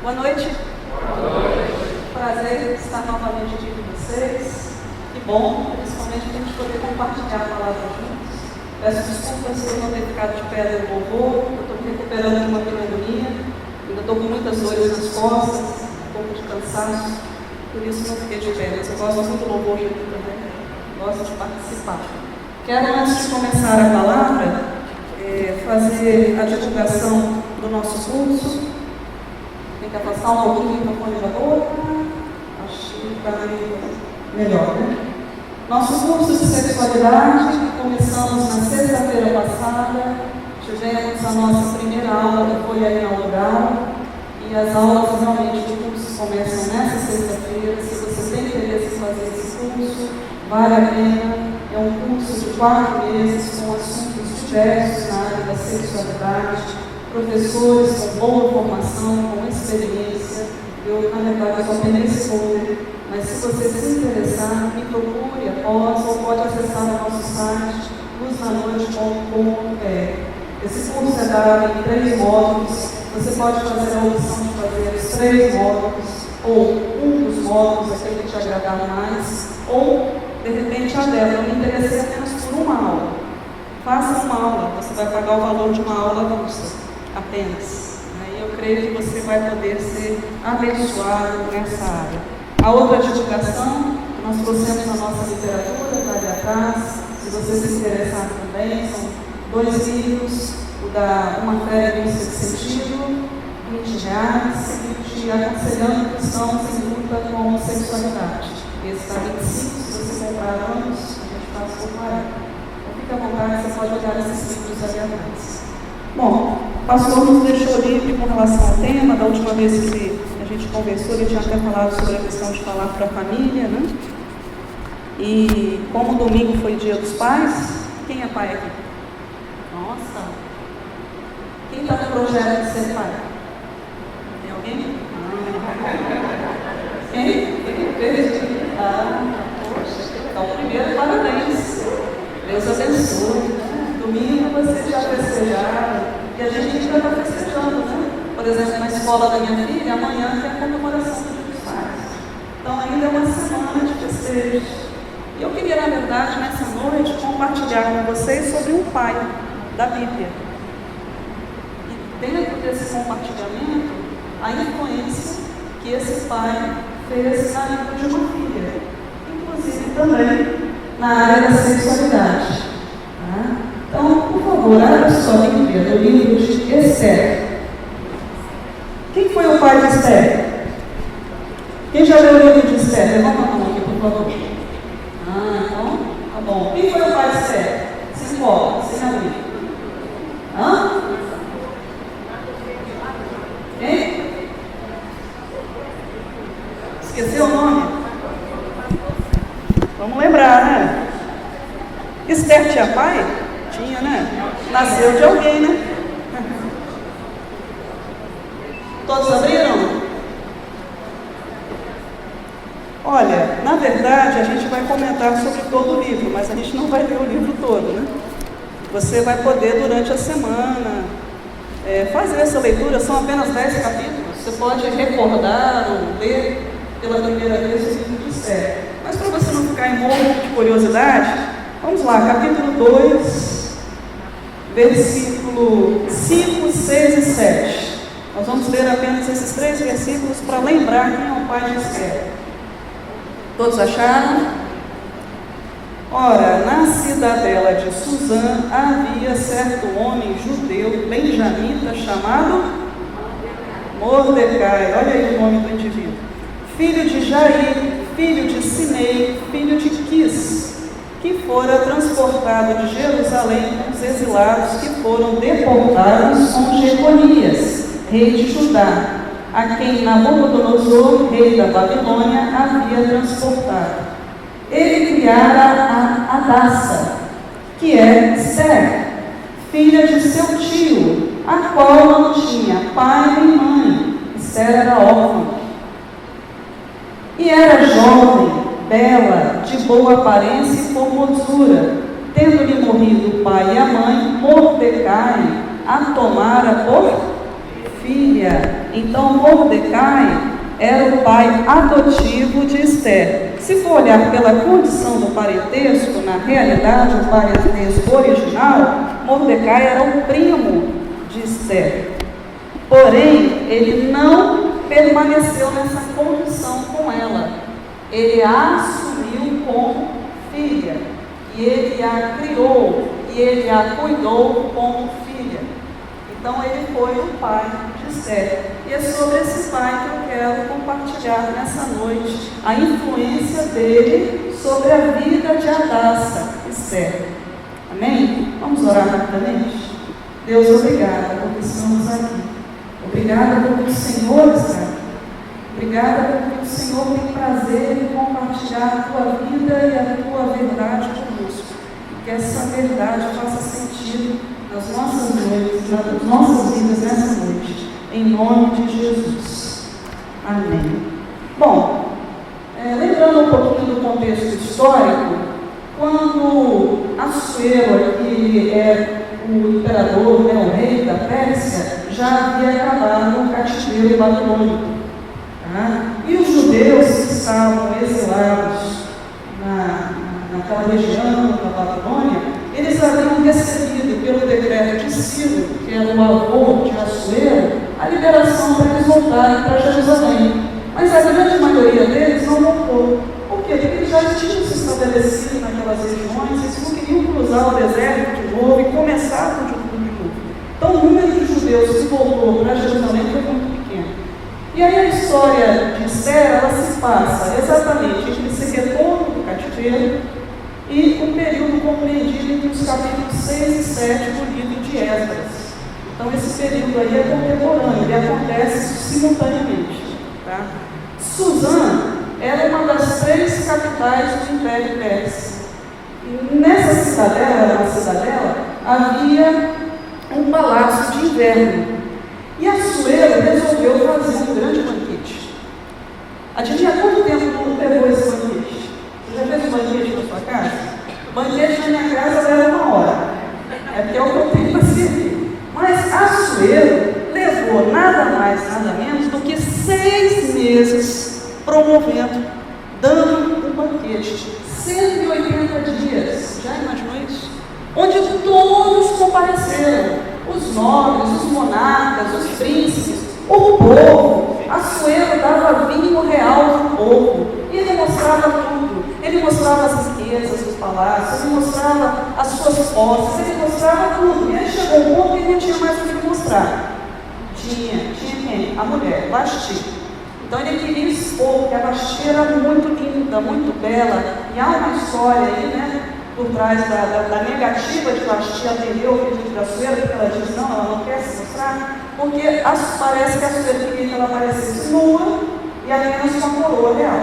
Boa noite. Prazer estar novamente aqui com vocês. Que bom, principalmente para a gente poder compartilhar a palavra juntos. Peço desculpas se eu não ter ficado de pé no louvor, eu estou me recuperando de uma pneumonia, ainda estou com muitas dores nas costas, um pouco de cansaço, por isso não fiquei de pé, mas eu gosto muito do louvor junto também, gosto de participar. Quero, antes de começar a palavra, fazer a divulgação do nosso curso. Tem que afastar um pouquinho o microfone da boca. Acho que está melhor, né? Nosso curso de sexualidade, começamos na sexta-feira passada, tivemos a nossa primeira aula, que foi a inaugural, e as aulas realmente do curso começam nessa sexta-feira. Se você tem interesse em fazer esse curso, vale a pena. É um curso de 4 meses com assuntos diversos na área da sexualidade, professores com boa formação, com experiência. Eu, na verdade, sou apenas folder, mas se você se interessar, me procure após ou pode acessar o nosso site luznanoite.com.br. Esse curso é dado em 3 módulos. Você pode fazer a opção de fazer os 3 módulos, ou um dos módulos, aquele que te agradar mais, ou, de repente, a dela. Eu me interessei apenas por uma aula. Faça uma aula, você vai pagar o valor de uma aula avulsa, apenas. E eu creio que você vai poder ser abençoado nessa área. A outra divulgação, nós trouxemos a nossa literatura, está ali atrás. Se você se interessar também, são 2 livros, o da Uma Fé em um Sexto Sentido, R$20, e te aconselhando cristãos em luta com a homossexualidade. Esse está 25, se você comprar anos, a gente faz por 40. Então fique à vontade, você pode olhar esses livros ali atrás. Bom, o pastor nos deixou livre com relação ao tema. Da última vez que a gente conversou, ele tinha até falado sobre a questão de falar para a família, né? E como domingo foi dia dos pais, quem é pai aqui? Nossa! Quem está no projeto de ser pai? Tem alguém? Quem? Poxa, então primeiro, parabéns. Deus abençoe. Domingo vocês já festejaram, e a gente ainda está festejando, né? Por exemplo, na escola da minha filha, amanhã tem a comemoração do Dia dos Pais. Então ainda é uma semana de festejos. E eu queria, na verdade, nessa noite, compartilhar com vocês sobre um pai da Bíblia. E dentro desse compartilhamento, a influência que esse pai fez na vida de uma filha, inclusive também na área da sexualidade. Então, por favor, abra sua Bíblia no livro de Esther. Quem foi o pai de Esther? Quem já leu o livro de Esther? Levanta a mão aqui, por favor. Então, tá bom. Quem foi o pai de Esther? Se escola, sem abrir. Quem? Esqueceu o nome? Vamos lembrar, né? Esther tinha pai? Tinha, né? Nasceu de alguém, né? Todos abriram? Olha, na verdade, a gente vai comentar sobre todo o livro, mas a gente não vai ler o livro todo, né? Você vai poder, durante a semana, fazer essa leitura. São apenas 10 capítulos. Você pode recordar ou ler pela primeira vez o livro de Esther. Mas para você não ficar em morro de curiosidade, vamos lá, capítulo 2, versículo 5, 6 e 7. Nós vamos ler apenas esses 3 versículos para lembrar quem é o pai de Esther. Todos acharam? Ora, na cidadela de Suzã havia certo homem judeu, benjamita, chamado Mordecai. Olha aí o nome do indivíduo. Filho de Jair, filho de Simei, filho de Quis, que fora transportado de Jerusalém com os exilados que foram deportados com Jeconias, rei de Judá, a quem Nabucodonosor, rei da Babilônia, havia transportado. Ele criara a Adassa, que é Esther, filha de seu tio, a qual não tinha pai nem mãe. Esther era órfã. E era jovem, bela, de boa aparência e formosura. Tendo-lhe morrido o pai e a mãe, Mordecai a tomara por filha. Então Mordecai era o pai adotivo de Esther. Se for olhar pela condição do parentesco, na realidade, o parentesco original, Mordecai era o primo de Esther. Porém, ele não permaneceu nessa condição com ela. Ele a assumiu como filha. E ele a criou. E ele a cuidou como filha. Então, ele foi o pai de Esther. E é sobre esse pai que eu quero compartilhar nessa noite a influência dele sobre a vida de Hadassa, Esther. Amém? Vamos orar rapidamente? Deus, obrigada porque estamos aqui. Obrigada porque o Senhor está aqui. Obrigada porque o Senhor tem prazer em compartilhar a tua vida e a tua verdade conosco. Que essa verdade faça sentido nas nossas noites, nas nossas vidas nessa noite. Em nome de Jesus. Amém. Bom, lembrando um pouquinho do contexto histórico, quando Assuero, que é o imperador, o rei da Pérsia, já havia acabado o cativeiro babilônico. Tá? E os judeus que estavam exilados naquela região da Babilônia, eles haviam recebido pelo decreto de Ciro, que era o avô de Assuero, a liberação para eles voltarem para Jerusalém. Mas a grande maioria deles não voltou. Por quê? Porque eles já tinham se estabelecido naquelas regiões, eles não queriam cruzar o deserto de novo e começar tudo de novo. Então o número de judeus que voltou para Jerusalém foi muito pequeno. E aí a história de Esther, ela se passa exatamente entre esse retorno do cativeiro e um período compreendido entre os capítulos 6 e 7 do livro de Esdras. Então esse período aí é contemporâneo, ele acontece simultaneamente. Tá? Suzã era uma das 3 capitais do Império Persa. E nessa cidadela, havia um palácio de inverno. E Assuero resolveu fazer um grande banquete. Adivinha quanto tempo levou esse banquete? Você já fez um banquete na sua casa? O banquete na minha casa leva 1 hora. É porque é o que eu tenho para servir. Mas Assuero levou nada mais, nada menos do que 6 meses promovendo, dando um banquete. 180 dias. Já imaginou isso? Onde todos compareceram. Os nobres, os monarcas, os príncipes, o povo. Assuero dava vinho real ao povo. E ele mostrava tudo. Ele mostrava as riquezas dos palácios, ele mostrava as suas posses, ele mostrava tudo. E aí chegou um ponto que ele não tinha mais o que mostrar. Tinha quem? A mulher, Vasti. Então ele queria expor, porque a Vasti era muito linda, muito bela. E há uma história aí, né? Por trás da negativa de Vasti atender o pedido da Assuero, porque ela diz, não, ela não quer se mostrar, porque parece que a Assuero queria que ela aparecesse nua e apenas com a coroa real.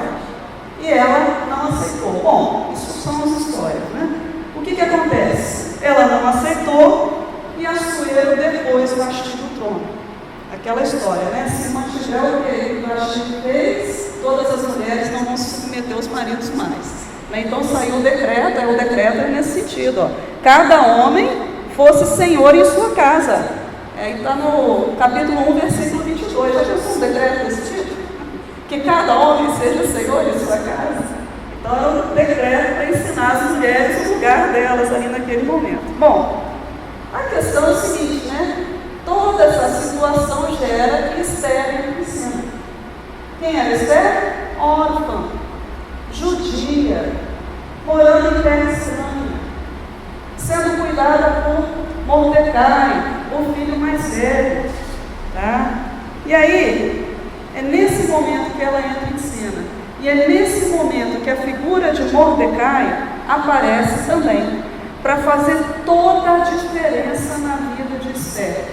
E ela não aceitou. Bom, isso são as histórias, né? O que acontece? Ela não aceitou e Assuero depois Vasti do trono. Aquela história, né? Se mantiver o que Vasti fez, todas as mulheres não vão se submeter aos maridos mais. Então saiu o decreto é nesse sentido, ó. Cada homem fosse senhor em sua casa. Está no capítulo 1, versículo 22. Já pensou um decreto desse tipo? Que cada homem seja senhor em sua casa. Então era um decreto para ensinar as mulheres o lugar delas ali naquele momento. Bom, a questão é o seguinte, né? Toda essa situação gera que Esther ensina. Quem era Esther? Órfã, judia, morando em terra estranha, sendo cuidada por Mordecai, o filho mais velho. Tá? E aí, é nesse momento que ela entra em cena. E é nesse momento que a figura de Mordecai aparece também, para fazer toda a diferença na vida de Esther.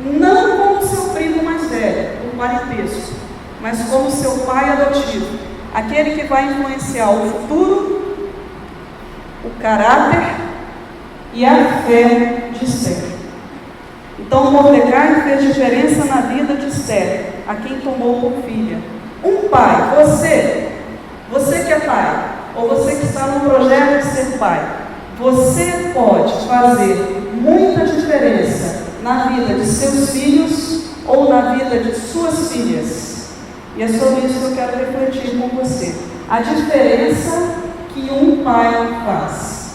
Não como seu primo mais velho, o parentesco, mas como seu pai adotivo, aquele que vai influenciar o futuro, o caráter e a fé de Esther. Então Mordecai fez diferença na vida de Esther, a quem tomou por filha. Um pai, você que é pai, ou você que está no projeto de ser pai, você pode fazer muita diferença na vida de seus filhos ou na vida de suas filhas? E é sobre isso que eu quero refletir com você. A diferença que um pai faz.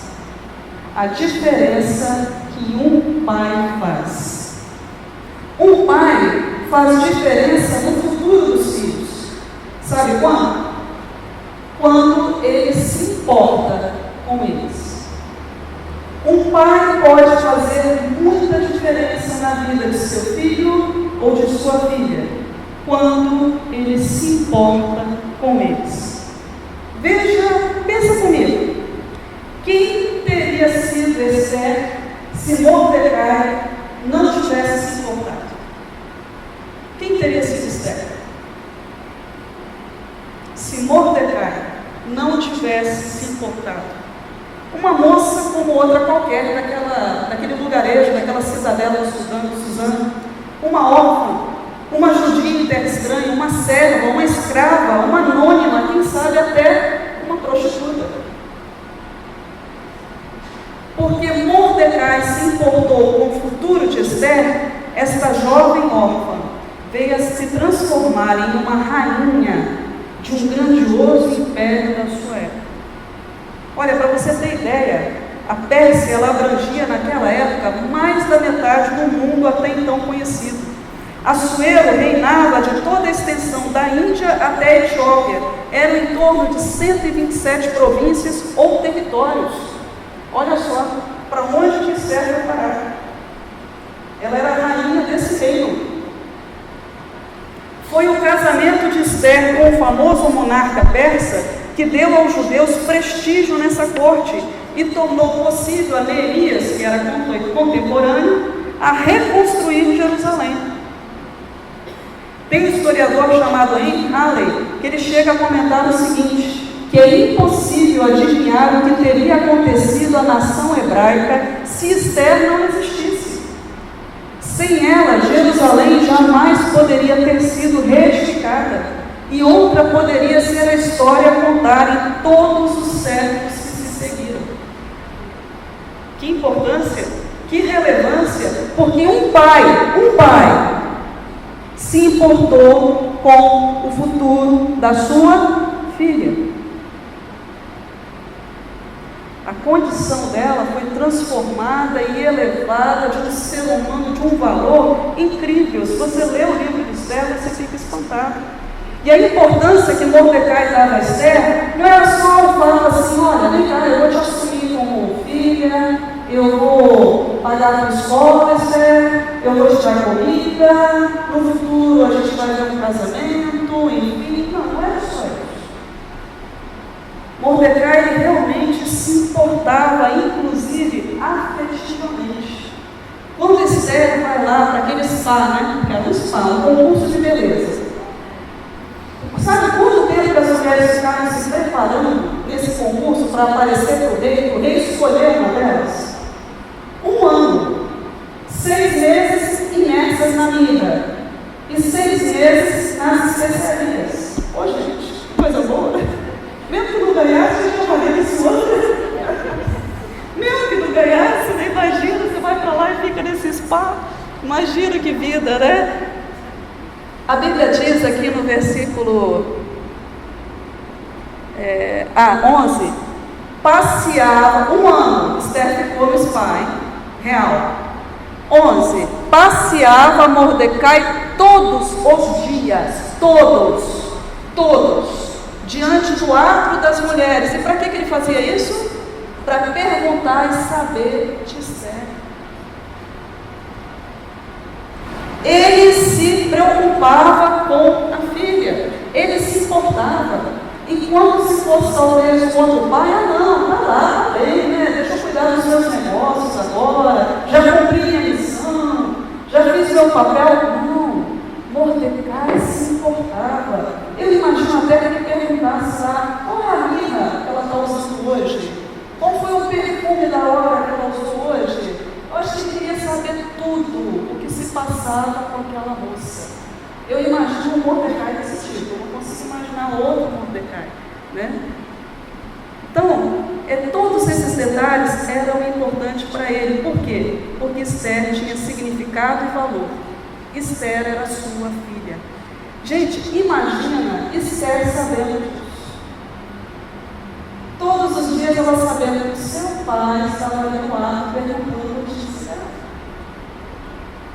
A diferença que um pai faz. Um pai faz diferença no futuro dos filhos. Sabe quando? Quando ele se importa com eles. Um pai pode fazer muita diferença na vida de seu filho ou de sua filha, quando ele se importa com eles. Veja, pensa comigo. Quem teria sido Esther se Mordecai não tivesse se importado? Quem teria sido Esther? Se Mordecai não tivesse se importado. Uma moça como outra qualquer, daquele lugarejo, daquela cidadela de Suzano, uma órfã, uma judia em terra estranha, uma serva, uma escrava, uma anônima, quem sabe até uma prostituta. Porque Mordecai se importou com o futuro de Esther, esta jovem órfã veio a se transformar em uma rainha de um grandioso império da sua época. Olha, para você ter ideia, a Pérsia ela abrangia naquela época mais da metade do mundo até então conhecido. Assuero reinava de toda a extensão da Índia até a Etiópia. Eram em torno de 127 províncias ou territórios. Olha só, para onde que Esther foi parar. Ela era a rainha desse reino. Foi o casamento de Esther com o famoso monarca persa que deu aos judeus prestígio nessa corte e tornou possível a Neemias, que era contemporâneo, a reconstruir Jerusalém. Tem um historiador chamado Henry Halley, que ele chega a comentar o seguinte, que é impossível adivinhar o que teria acontecido à nação hebraica se Esther não existisse. Sem ela, Jerusalém jamais poderia ter sido reedificada, e outra poderia ser a história a contar em todos os séculos que se seguiram. Que importância, que relevância, porque um pai se importou com o futuro da sua filha. A condição dela foi transformada e elevada de um ser humano de um valor incrível. Se você lê o livro de Esther, você fica espantado. E a importância que Mordecai dava a Esther não era só o fato assim, olha, vem cá, eu vou te assumir como filha, eu vou pagar a escola, Esther, eu vou te dar comida, no futuro a gente vai ver um casamento, enfim, não era só isso. Mordecai ele realmente se importava, inclusive afetivamente. Quando Esther vai lá para aquele spa, né? Que era um spa, um concurso de beleza. Sabe quanto tempo as mulheres ficaram se preparando nesse concurso para aparecer para o rei? O rei escolheu uma delas. 1 ano, 6 meses imersas na mirra e 6 meses nas especiarias. Ô gente, que coisa boa, né? Mesmo que não ganhasse, já faria isso outro. Mesmo que não ganhasse, né? Imagina, você vai para lá e fica nesse spa. Imagina que vida, né? A Bíblia diz aqui no versículo 11, passeava 1 ano, Esther ficou no spa, real. 11, passeava Mordecai todos os dias, todos, diante do átrio das mulheres. E para que ele fazia isso? Para perguntar e saber de Esther. Ele se preocupava com a filha, ele se importava. Enquanto se fosse talvez com outro pai, não, tá lá, tá bem, né? Deixa eu cuidar dos meus negócios agora, já cumpri minha missão, já fiz meu papel. Não, Mordecai se importava. Eu imagino até que ele perguntasse lá, qual é a mirra que ela está usando hoje? Qual foi o perfume da hora que ela usou hoje? Eu acho que ele queria saber tudo o que se passava com aquela moça. Eu imagino um Mordecai desse tipo, eu não consigo imaginar outro Mordecai, né? Então, todos esses detalhes eram importantes para ele. Por quê? Porque Esther tinha significado e valor. Esther era sua filha. Gente, imagina Esther sabendo disso. Todos os dias ela sabendo que seu pai estava ali no ar perguntando notícia.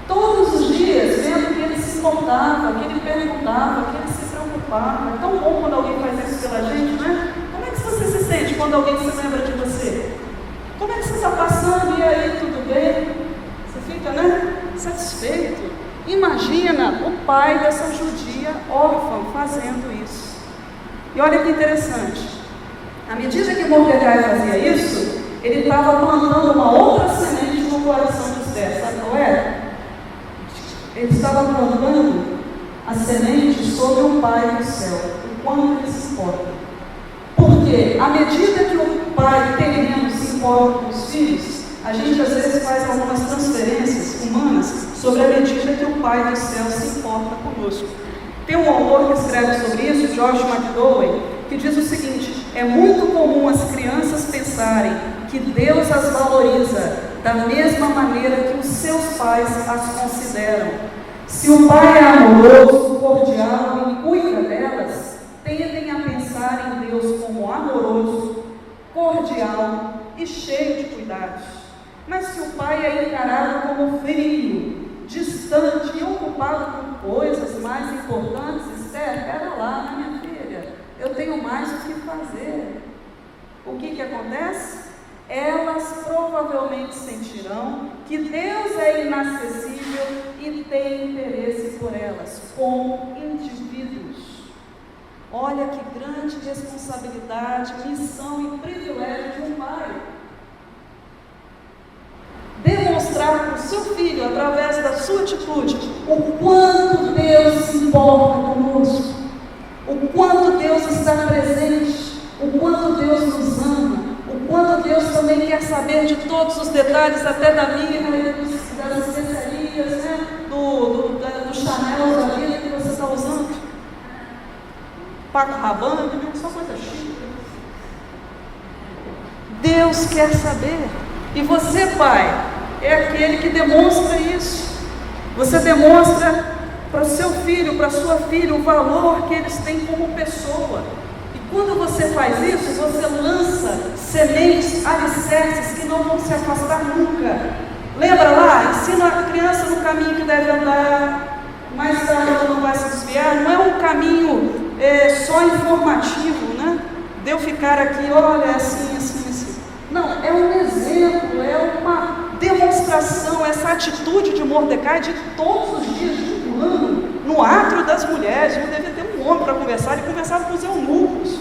Todos os dias vendo que ele se importava, que ele perguntava, que ele se preocupava. É tão bom quando alguém faz isso pela gente, né? Como é que você se sente quando alguém se lembra de você? Como é que você está passando? E aí, tudo bem? Você fica, né, satisfeito. Imagina o pai dessa judia órfã fazendo isso. E olha que interessante. À medida que Mordecai fazia isso, ele estava plantando uma outra semente no coração de Esther. Sabe qual era? Ele estava plantando a semente sobre o Pai do céu, o quanto ele se importa. Porque à medida que o pai terreno se importa com os filhos, a gente às vezes faz algumas transferências humanas sobre a medida que o Pai do céu se importa conosco. Tem um autor que escreve sobre isso, Josh McDowell, que diz o seguinte: é muito comum as crianças pensarem que Deus as valoriza da mesma maneira que os seus pais as consideram. Se o pai é amoroso, cordial e cuida delas, tendem a pensar em Deus como amoroso, cordial e cheio de cuidados. Mas se o pai é encarado como frio, distante e ocupado com coisas mais importantes, Esther, pera lá, minha filha, eu tenho mais o que fazer. O que acontece? Elas provavelmente sentirão que Deus é inacessível e tem interesse por elas, como indivíduos. Olha que grande responsabilidade, missão e privilégio de um pai. Demonstrar para o seu filho, através da sua atitude, o quanto Deus se importa conosco, o quanto Deus está presente, o quanto Deus nos ama, o quanto Deus também quer saber de todos os detalhes, até da mirra, das especiarias, né? do Chanel da vida que você está usando, Paco Rabanne, só coisa chique. Deus quer saber. E você, pai, é aquele que demonstra isso. Você demonstra para o seu filho, para a sua filha, o valor que eles têm como pessoa. E quando você faz isso, você lança sementes, alicerces que não vão se afastar nunca. Lembra lá? Ensina a criança no caminho que deve andar, mais tarde ela não vai se desviar. Não é um caminho só informativo, né? De eu ficar aqui, olha, assim, assim, assim. Não, é um exemplo, é uma demonstração, essa atitude de Mordecai de todos os dias, de um ano, no átrio das mulheres. Não devia ter um homem para conversar, ele conversava com os eunucos,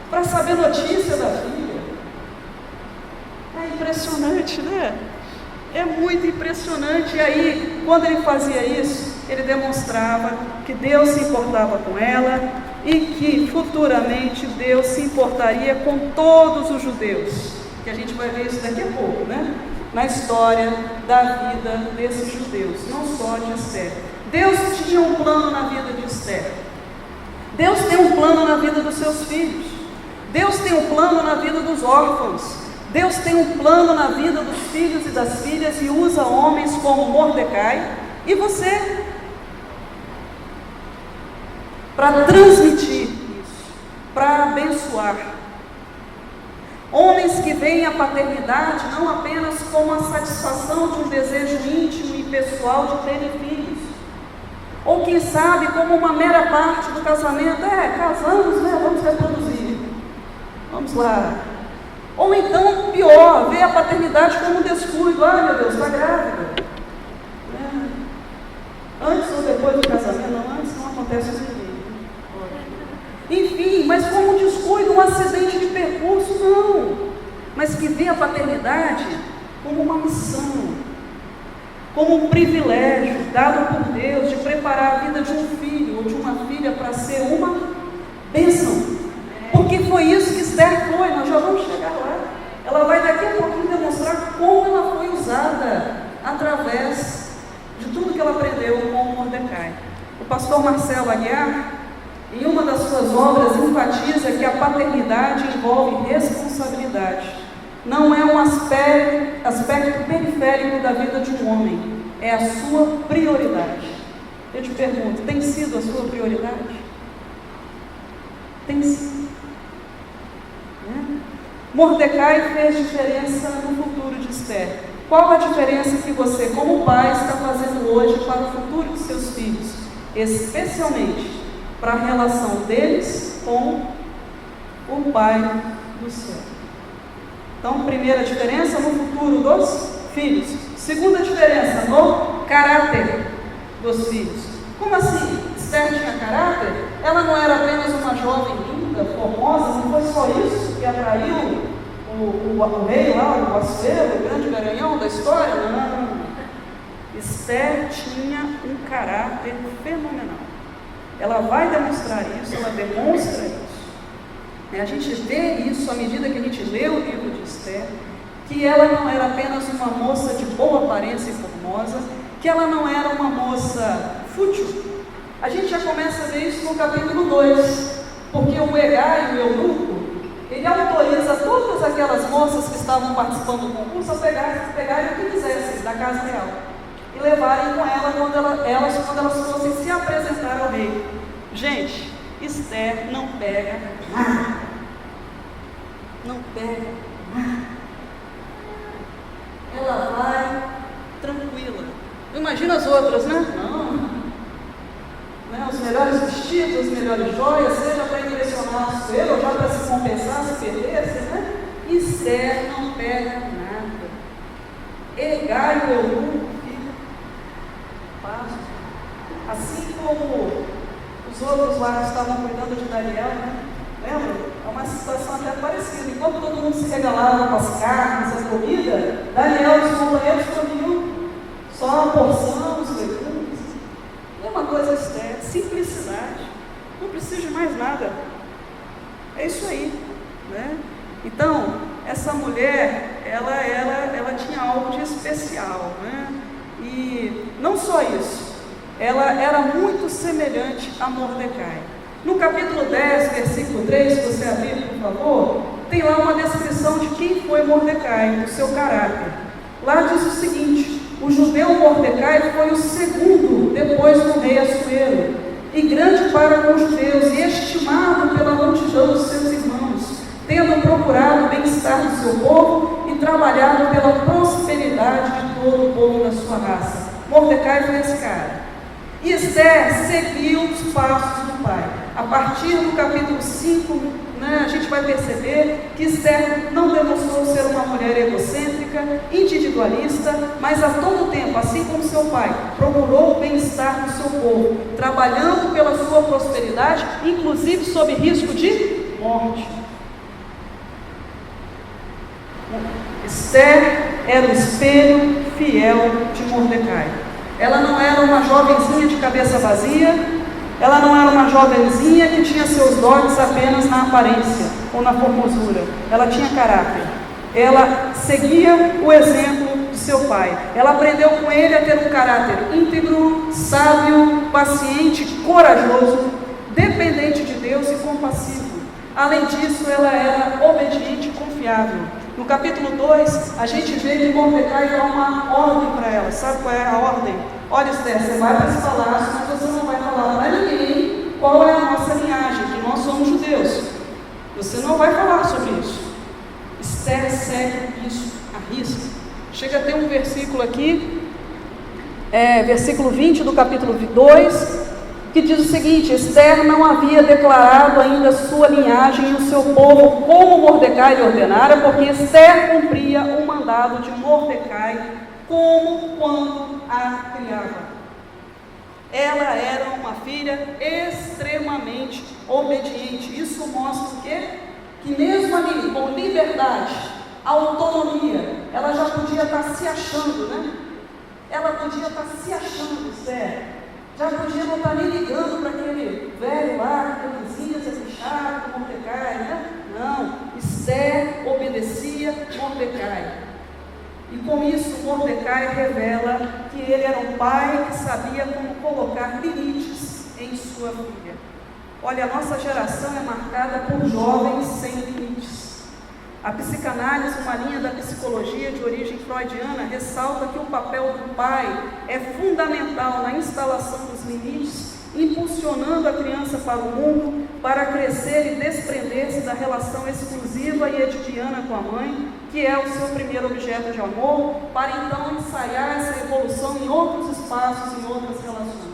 para saber notícia da filha. É impressionante, né? É muito impressionante. E aí, quando ele fazia isso, ele demonstrava que Deus se importava com ela e que futuramente Deus se importaria com todos os judeus. Que a gente vai ver isso daqui a pouco, né? Na história da vida desses judeus, não só de Esther. Deus tinha um plano na vida de Esther. Deus tem um plano na vida dos seus filhos. Deus tem um plano na vida dos órfãos. Deus tem um plano na vida dos filhos e das filhas e usa homens como Mordecai e você para transmitir isso, para abençoar. Homens que veem a paternidade não apenas como a satisfação de um desejo íntimo e pessoal de terem filhos, ou quem sabe como uma mera parte do casamento. Casamos, né? Vamos reproduzir, vamos lá. Ou então, pior, ver a paternidade como um descuido. Meu Deus, está grávida. Antes ou depois do casamento? Não, antes não acontece isso comigo. Enfim, mas como um descuido, um acidente de percurso, não. Mas que vê a paternidade como uma missão, como um privilégio dado por Deus de preparar a vida de um filho ou de uma filha para ser uma bênção. Porque foi isso que Esther foi, nós já vamos chegar lá. Ela vai daqui a pouquinho demonstrar como ela foi usada através de tudo que ela aprendeu com Mordecai. O pastor Marcelo Aguiar, em uma das suas obras, enfatiza que a paternidade envolve responsabilidade. Não é um aspecto periférico da vida de um homem, é a sua prioridade. Eu te pergunto, tem sido a sua prioridade? Tem sido. Mordecai fez diferença no futuro de Esther. Qual a diferença que você, como pai, está fazendo hoje para o futuro dos seus filhos? Especialmente para a relação deles com o Pai do céu. Então, primeira diferença no futuro dos filhos. Segunda diferença no caráter dos filhos. Como assim? Esther tinha caráter? Ela não era apenas uma jovem linda, formosa, não foi só isso que atraiu o rei lá, o Assuero, o grande garanhão da história? Não. Esther tinha um caráter fenomenal. Ela vai demonstrar isso, ela demonstra isso. A gente vê isso à medida que a gente lê o livro de Esther, que ela não era apenas uma moça de boa aparência e formosa, que ela não era uma moça fútil. A gente já começa a ver isso no capítulo 2, porque o Hegai, o eunuco, ele autoriza todas aquelas moças que estavam participando do concurso a pegarem o que quisessem da casa real e levarem com ela quando elas fossem se apresentar ao rei. Gente, Esther não pega nada. Não pega nada. Ela vai tranquila. Imagina as outras, né? Não. Os melhores vestidos, as melhores joias, seja para impressionar o Assuero ou já para se compensar se perdesse, né? Esther não pega nada. Hegai, o eunuco, fica passo. Assim como os outros lá que estavam cuidando de Daniel, né? Lembra? É uma situação até parecida. Enquanto todo mundo se regalava com as carnes, a comida, Daniel e os companheiros comiam só uma porção, os legumes. É uma coisa Esther, simplicidade. Não precisa de mais nada. É isso aí, né? Então, essa mulher, ela tinha algo de especial, né? E não só isso, ela era muito semelhante a Mordecai. No capítulo 10, versículo 3, se você abrir, por favor, tem lá uma descrição de quem foi Mordecai, do seu caráter. Lá diz o seguinte: o judeu Mordecai foi o segundo depois do rei Assuero, e grande para com os judeus, e estimado pela multidão dos seus irmãos, tendo procurado o bem-estar do seu povo e trabalhado pela prosperidade de todo o povo da sua raça. Mordecai foi esse cara. E Esther seguiu os passos do pai. A partir do capítulo 5, a gente vai perceber que Esther não demonstrou ser uma mulher egocêntrica, individualista, mas a todo tempo, assim como seu pai, procurou o bem-estar do seu povo, trabalhando pela sua prosperidade, inclusive sob risco de morte. Esther era o espelho fiel de Mordecai. Ela não era uma jovenzinha de cabeça vazia, ela não era uma jovenzinha que tinha seus dotes apenas na aparência ou na formosura. Ela tinha caráter. Ela seguia o exemplo de seu pai. Ela aprendeu com ele a ter um caráter íntegro, sábio, paciente, corajoso, dependente de Deus e compassivo. Além disso, ela era obediente e confiável. No capítulo 2, a gente vê que Mordecai dá uma ordem para ela. Sabe qual é a ordem? Olha, Esther, você vai para esse palácio, mas você não vai falar para ninguém qual é a nossa linhagem, que nós somos judeus. Você não vai falar sobre isso. Esther segue isso à risca. Chega a ter um versículo aqui, versículo 20 do capítulo 2, que diz o seguinte: Esther não havia declarado ainda sua linhagem e o seu povo como Mordecai lhe ordenara, porque Esther cumpria o mandado de Mordecai como quando a criava. Ela era uma filha extremamente obediente. Isso mostra o quê? Que mesmo ali, com liberdade, autonomia, ela já podia estar se achando, né? Ela podia estar se achando, Esther. Já podia não estar nem ligando para aquele velho lá, camisinhas, esse chato, Mordecai, né? Não, Esther obedecia Mordecai. E com isso, Mordecai revela que ele era um pai que sabia como colocar limites em sua filha. Olha, a nossa geração é marcada por jovens sem limites. A psicanálise, uma linha da psicologia de origem freudiana, ressalta que o papel do pai é fundamental na instalação dos limites, impulsionando a criança para o mundo, para crescer e desprender-se da relação exclusiva e edipiana com a mãe, que é o seu primeiro objeto de amor, para então ensaiar essa evolução em outros espaços, em outras relações.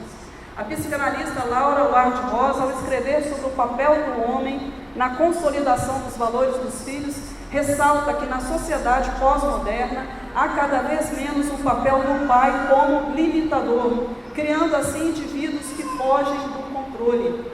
A psicanalista Laura Ward Rosa, ao escrever sobre o papel do homem na consolidação dos valores dos filhos, ressalta que na sociedade pós-moderna há cada vez menos o papel do pai como limitador, criando assim indivíduos que fogem do controle.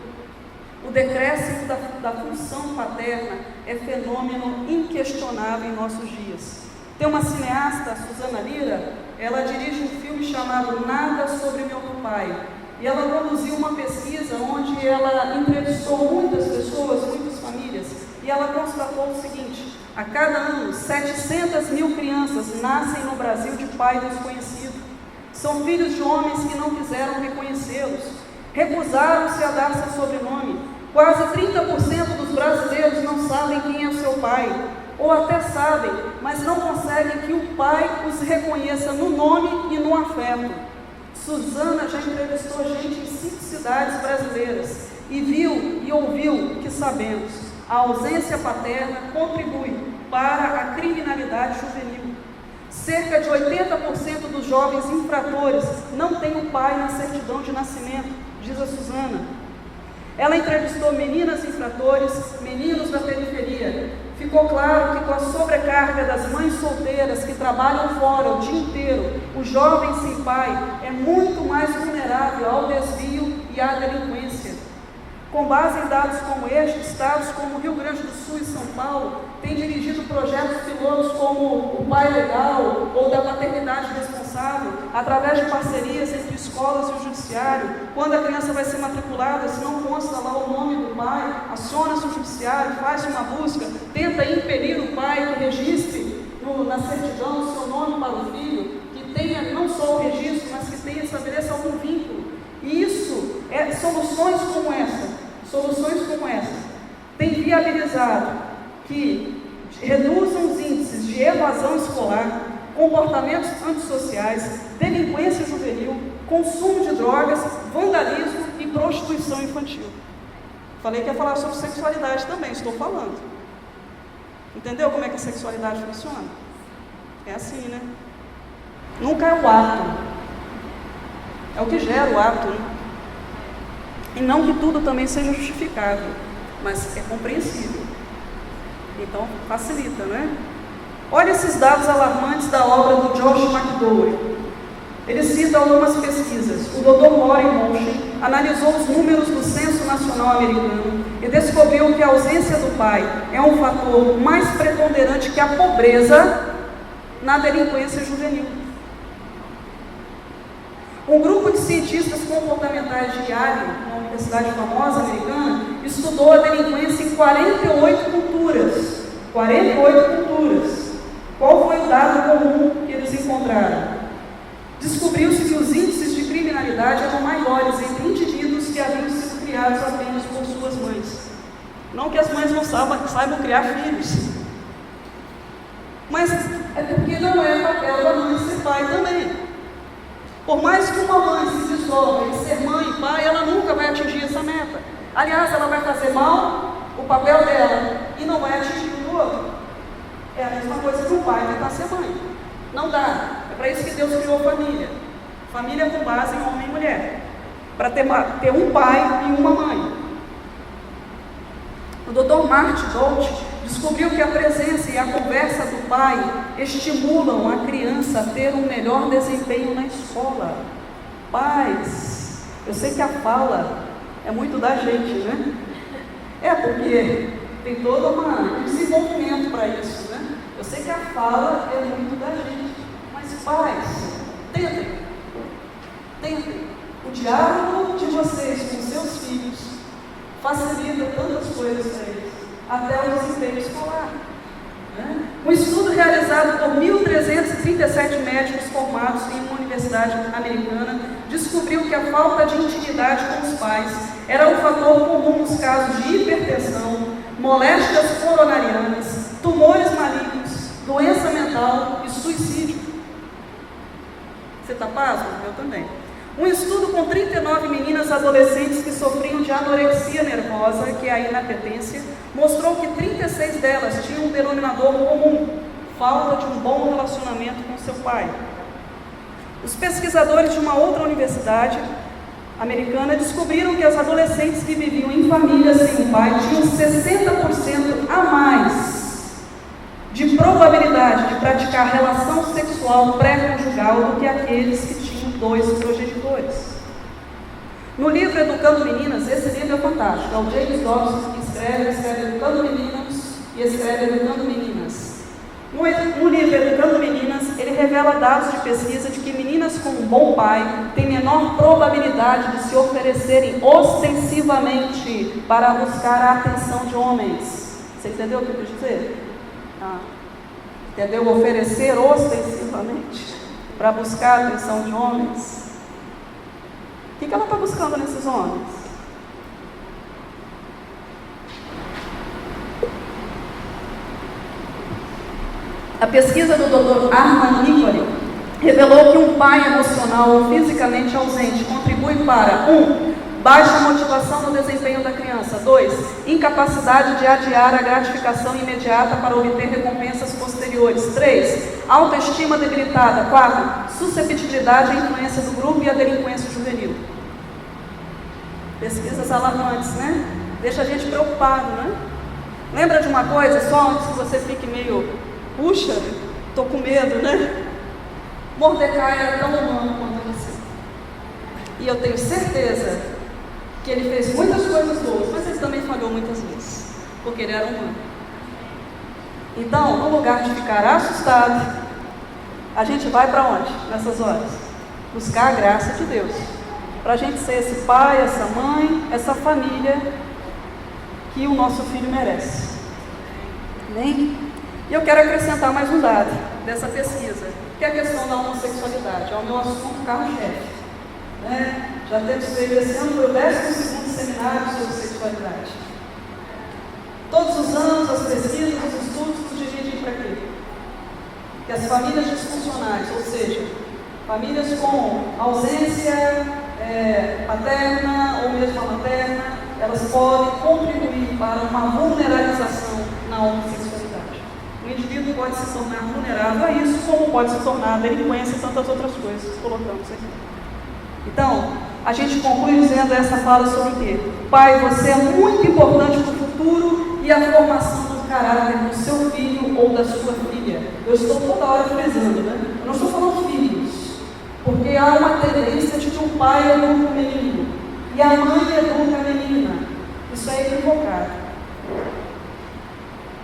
O decréscimo da função paterna é fenômeno inquestionável em nossos dias. Tem uma cineasta, Susana Lira, ela dirige um filme chamado Nada sobre Meu Pai, e ela produziu uma pesquisa onde ela entrevistou muitas pessoas, muitas famílias, e ela constatou o seguinte: a cada ano, 700 mil crianças nascem no Brasil de pai desconhecido. São filhos de homens que não quiseram reconhecê-los, recusaram-se a dar seu sobrenome. Quase 30% dos brasileiros não sabem quem é o seu pai, ou até sabem, mas não conseguem que o pai os reconheça no nome e no afeto. Susana já entrevistou gente em 5 cidades brasileiras e viu e ouviu que sabemos: a ausência paterna contribui para a criminalidade juvenil. Cerca de 80% dos jovens infratores não têm um pai na certidão de nascimento, diz a Susana. Ela entrevistou meninas infratores, meninos da periferia. Ficou claro que com a sobrecarga das mães solteiras que trabalham fora o dia inteiro, o jovem sem pai é muito mais vulnerável ao desvio e à delinquência. Com base em dados como este, estados como Rio Grande do Sul e São Paulo têm dirigido projetos pilotos como o Pai Legal ou da Paternidade Responsável, através de parcerias entre escolas e o judiciário. Quando a criança vai ser matriculada, se não consta lá o nome do pai, aciona-se o judiciário, faz uma busca, tenta impedir o pai que registre na certidão o seu nome para o filho, que tenha não só o registro, mas que tenha, estabeleça algum vínculo. E isso, soluções como essa, têm viabilizado que reduzam os índices de evasão escolar, comportamentos antissociais, delinquência juvenil, consumo de drogas, vandalismo e prostituição infantil. Falei que ia falar sobre sexualidade também, estou falando. Entendeu como é que a sexualidade funciona? É assim, né? Nunca é o ato. É o que gera o ato, né? E não que tudo também seja justificável, mas é compreensível. Então, facilita, né? Olha esses dados alarmantes da obra do Josh McDowell. Ele cita algumas pesquisas. O Dr. Warren Moshe analisou os números do Censo Nacional Americano e descobriu que a ausência do pai é um fator mais preponderante que a pobreza na delinquência juvenil. Um grupo de cientistas comportamentais de Yale, uma universidade famosa americana, estudou a delinquência em 48 culturas. 48 culturas. Qual foi o dado comum que eles encontraram? Descobriu-se que os índices de criminalidade eram maiores entre indivíduos que haviam sido criados apenas por suas mães. Não que as mães não saibam criar filhos, mas é porque não é papel da mãe ser pai também. Por mais que uma mãe se resolva em ser mãe e pai, ela nunca vai atingir essa meta. Aliás, ela vai fazer mal o papel dela e não vai atingir o do outro. É a mesma coisa que o pai tentar ser mãe. Não dá. É para isso que Deus criou família. Família com base em homem e mulher. Para ter um pai e uma mãe. O Dr. Marty Dolce descobriu que a presença e a conversa do pai estimulam a criança a ter um melhor desempenho na escola. Pais, eu sei que a fala é muito da gente, né? É porque tem todo um desenvolvimento para isso, né? Eu sei que a fala é muito da gente, mas pais, tentem. O diálogo de vocês com seus filhos facilita tantas coisas para eles, até o desempenho escolar. Né? Um estudo realizado por 1.337 médicos formados em uma universidade americana descobriu que a falta de intimidade com os pais era um fator comum nos casos de hipertensão, moléstias coronarianas, tumores malignos, doença mental e suicídio. Você está pasmo? Eu também. Um estudo com 39 meninas adolescentes que sofriam de anorexia nervosa, que é a inapetência, mostrou que 36 delas tinham um denominador comum: falta de um bom relacionamento com seu pai. Os pesquisadores de uma outra universidade americana descobriram que as adolescentes que viviam em famílias sem um pai tinham 60% a mais de probabilidade de praticar relação sexual pré-conjugal do que aqueles que tinham 2 progenitores. No livro Educando Meninas, esse livro é fantástico, é o James Dobson que escreve Educando Meninos e escreve Educando Meninas. No livro Educando Meninas, ele revela dados de pesquisa de que meninas com um bom pai têm menor probabilidade de se oferecerem ostensivamente para buscar a atenção de homens. Você entendeu o que eu quis dizer? Entendeu? Oferecer ostensivamente para buscar a atenção de homens. O que ela está buscando nesses homens? A pesquisa do Dr. Armand Nicoli revelou que um pai emocional ou fisicamente ausente contribui para 1. Baixa motivação no desempenho da criança. 2. Incapacidade de adiar a gratificação imediata para obter recompensas posteriores. 3. Autoestima debilitada. 4. Susceptibilidade à influência do grupo e à delinquência juvenil. Pesquisas alarmantes, né? Deixa a gente preocupado, né? Lembra de uma coisa, só antes que você fique meio, puxa, estou com medo, né? Mordecai era tão humano quanto você. E eu tenho certeza que ele fez muitas coisas boas, mas ele também falhou muitas vezes, porque ele era humano. Então, no lugar de ficar assustado, a gente vai para onde nessas horas? Buscar a graça de Deus, para a gente ser esse pai, essa mãe, essa família que o nosso filho merece. Amém? E eu quero acrescentar mais um dado dessa pesquisa, que é a questão da homossexualidade. É o meu assunto carro-chefe. Já temos feito esse ano, foi o 12º seminário sobre sexualidade. Todos os anos as pesquisas, os estudos nos dirigem para quê? Que as famílias disfuncionais, ou seja, famílias com ausência paterna ou mesmo materna, elas podem contribuir para uma vulneralização na homossexualidade. O indivíduo pode se tornar vulnerável a isso, como pode se tornar a delinquência e tantas outras coisas que colocamos aqui. Então, a gente conclui dizendo essa fala sobre o quê? Pai, você é muito importante para o futuro e a formação do caráter do seu filho ou da sua filha. Eu estou toda hora frisando, né? Eu não estou falando filhos, porque há uma tendência de que o pai educa o menino e a mãe educa a menina. Isso é equivocado.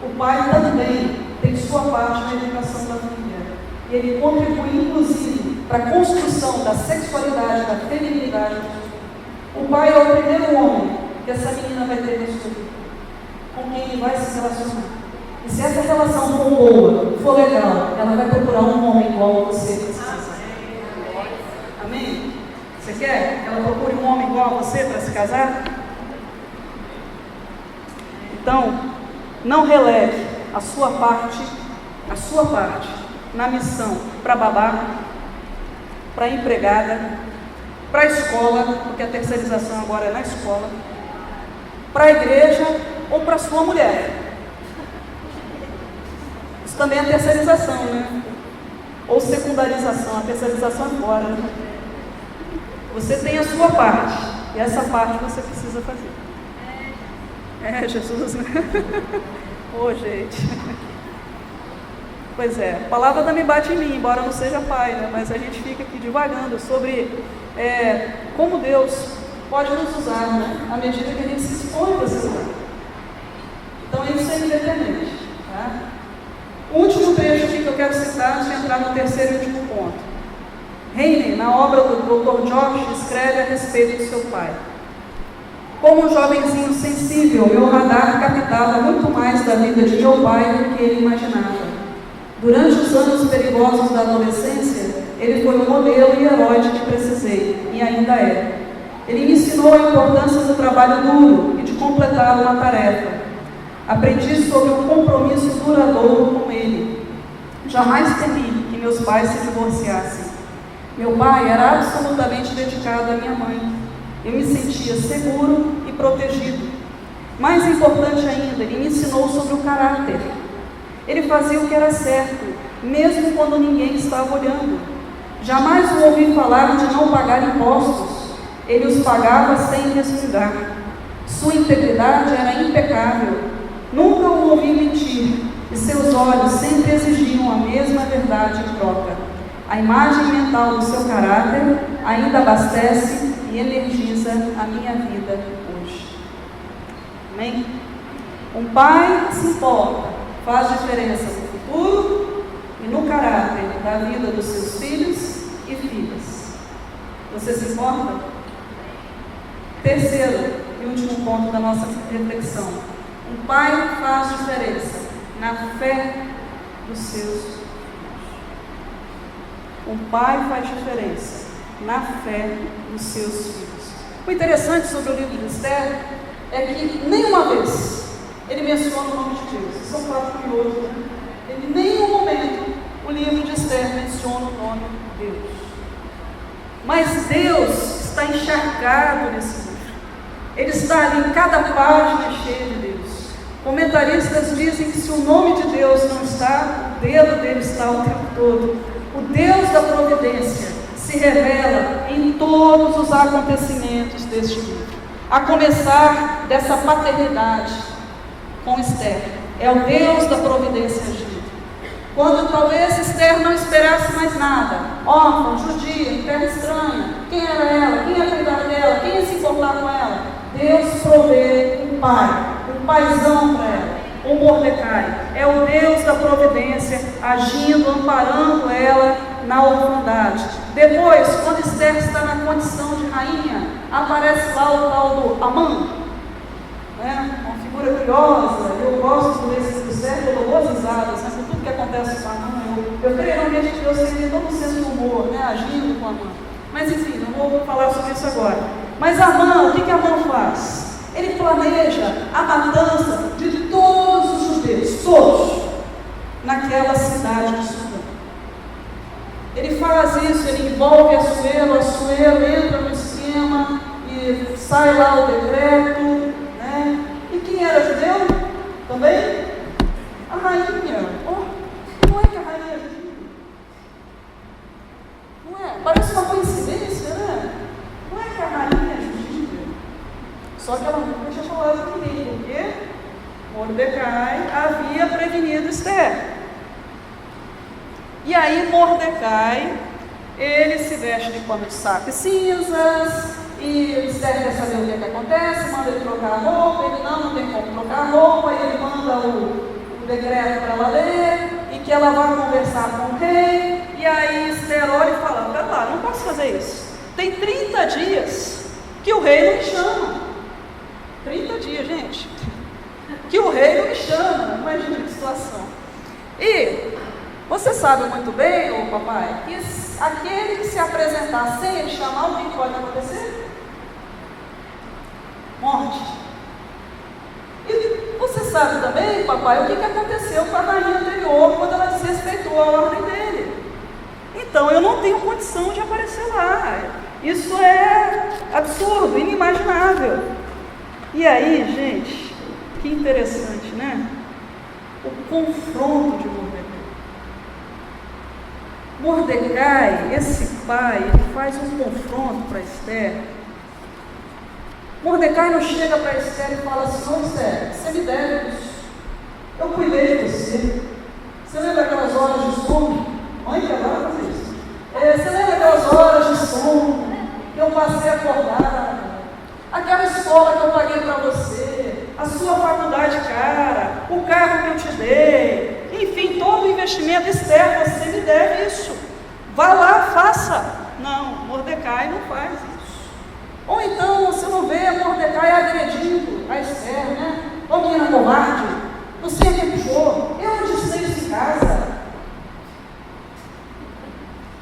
O pai também tem sua parte na educação da filha. E ele contribui, inclusive, para a construção da sexualidade, da feminilidade. O pai é o primeiro homem que essa menina vai ter na sua vida, com quem ele vai se relacionar. E se essa relação for boa, for legal, ela vai procurar um homem igual a você. Amém? Você quer que ela procure um homem igual a você para se casar? Então, não relegue a sua parte na missão para babá, para empregada, para a escola, porque a terceirização agora é na escola, para a igreja ou para a sua mulher. Isso também é terceirização, né? Ou secundarização, a terceirização é fora, né? Você tem a sua parte, e essa parte você precisa fazer. Jesus, né? Ô, gente. Pois é, a palavra também bate em mim, embora não seja pai, né? Mas a gente fica aqui divagando sobre como Deus pode nos usar, né? À medida que a gente se expõe para esse lugar. Então isso é independente. Tá? O último trecho aqui que eu quero citar, antes de entrar no terceiro e último ponto. Heine, na obra do Dr. Josh, escreve a respeito do seu pai. Como um jovenzinho sensível, meu radar captava muito mais da vida de meu pai do que ele imaginava. Durante os anos perigosos da adolescência, ele foi o modelo e herói de que precisei, e ainda é. Ele me ensinou a importância do trabalho duro e de completar uma tarefa. Aprendi sobre um compromisso duradouro com Ele. Jamais temi que meus pais se divorciassem. Meu pai era absolutamente dedicado à minha mãe. Eu me sentia seguro e protegido. Mais importante ainda, ele me ensinou sobre o caráter. Ele fazia o que era certo, mesmo quando ninguém estava olhando. Jamais o ouvi falar de não pagar impostos. Ele os pagava sem resmungar. Sua integridade era impecável. Nunca o ouvi mentir, e seus olhos sempre exigiam a mesma verdade em troca. A imagem mental do seu caráter ainda abastece e energiza a minha vida hoje. Amém? Um pai que se importa faz diferença no futuro e no caráter da vida dos seus filhos e filhas. Você se importa? Terceiro e último ponto da nossa reflexão. Um pai faz diferença na fé dos seus filhos. Um pai faz diferença na fé dos seus filhos. O interessante sobre o livro de Esther é que nenhuma vez ele menciona o nome de Deus. Isso é um fato curioso, né? Em nenhum momento o livro de Esther menciona o nome de Deus. Mas Deus está encharcado nesse livro. Ele está ali em cada página cheia de Deus. Comentaristas dizem que se o nome de Deus não está, o dedo dele está o tempo todo. O Deus da providência se revela em todos os acontecimentos deste livro. A começar dessa paternidade com Esther. É o Deus da providência agindo. Quando talvez Esther não esperasse mais nada, órfã, judia, em terra estranha, quem era ela? Quem ia cuidar dela? Quem ia se importar com ela? Deus provê um pai, um paizão para ela. O Mordecai é o Deus da providência, agindo, amparando ela na orfandade. Depois, quando Esther está na condição de rainha, aparece lá o tal do Amã, né? Uma figura curiosa. Eu gosto desse Esther, eu dou boas risadas, né? Com tudo que acontece com Amã. Eu creio realmente que Deus tem todo um senso de humor, né? Agindo com Amã. Mas enfim, não vou falar sobre isso agora. Mas Amã, o que Amã faz? Ele planeja a matança de todos os judeus, todos, naquela cidade de Sudã. Ele faz isso, ele envolve Assuero entra no esquema e sai lá o decreto, né? E quem era judeu? Também? A rainha. Oh, não é que a rainha é judeu? Não é? Parece uma coincidência, né? Não é que a rainha é judeu? Só que ela não tinha falado com ninguém, porque Mordecai havia prevenido Esther. E aí Mordecai, ele se veste de pano de saco e cinzas, e Esther quer saber o que acontece, manda ele trocar a roupa, ele não tem como trocar a roupa, e ele manda o decreto para ela ler, e que ela vai conversar com o rei, e aí Esther olha e fala, pera lá, não posso fazer isso. Tem 30 dias que o rei não me chama. 30 dias, gente, que o rei não me chama, imagina que situação. E você sabe muito bem, ô papai, que aquele que se apresentar sem ele chamar, o que pode acontecer? Morte. E você sabe também, papai, o que aconteceu com a rainha anterior, quando ela desrespeitou a ordem dele. Então eu não tenho condição de aparecer lá. Isso é absurdo, inimaginável. E aí, gente, que interessante, né? O confronto de Mordecai. Mordecai, esse pai, ele faz um confronto para Esther. Mordecai não chega para Esther e fala assim, ô Esther, você me deve isso. Eu cuidei de você. Você lembra aquelas horas de sono? Mãe que agora faz isso. Você lembra aquelas horas de sono que eu passei acordada? Aquela escola que eu paguei para você, a sua faculdade cara, o carro que eu te dei, enfim, todo o investimento externo, você me deve isso. Vá lá, faça. Não, Mordecai não faz isso. Ou então, você não vê Mordecai agredindo a Esther, né? Ô menina covarde, você é que puxou, eu disse isso em casa.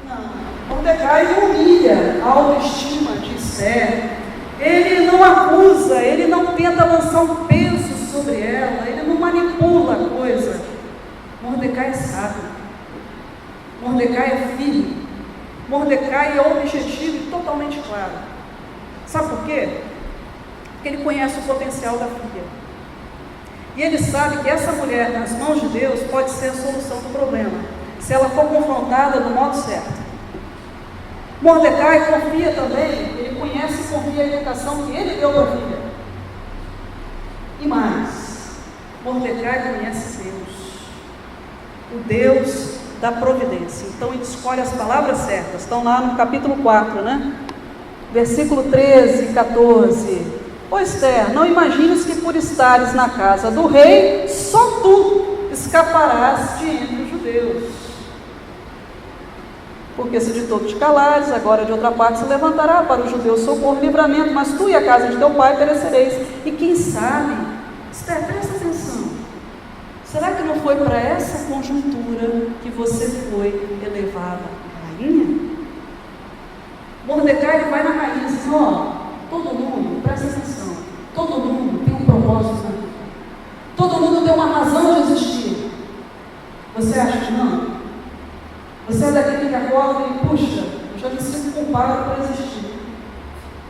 Não, Mordecai humilha a autoestima de Esther. Ele não acusa, ele não tenta lançar um peso sobre ela, ele não manipula a coisa. Mordecai é sábio. Mordecai é firme. Mordecai é objetivo e totalmente claro. Sabe por quê? Porque ele conhece o potencial da filha. E ele sabe que essa mulher, nas mãos de Deus, pode ser a solução do problema, se ela for confrontada do modo certo. Mordecai confia também, ele conhece e confia a educação que ele deu para a filha. E mais, Mordecai conhece Deus, o Deus da providência. Então ele escolhe as palavras certas, estão lá no capítulo 4, né? Versículo 13 e 14. Ó Esther, não imagines que por estares na casa do rei, só tu escaparás de entre os judeus. Porque se de todo te calares, agora de outra parte se levantará para os judeus socorro e livramento, mas tu e a casa de teu pai perecereis. E quem sabe, Esther, presta atenção, será que não foi para essa conjuntura que você foi elevada a rainha? Mordecai ele vai na rainha e diz, todo mundo, presta atenção, todo mundo tem um propósito na vida, todo mundo tem uma razão de existir. Você acha que não? Você é daquele que acorda e, puxa, eu já me sinto culpado por existir,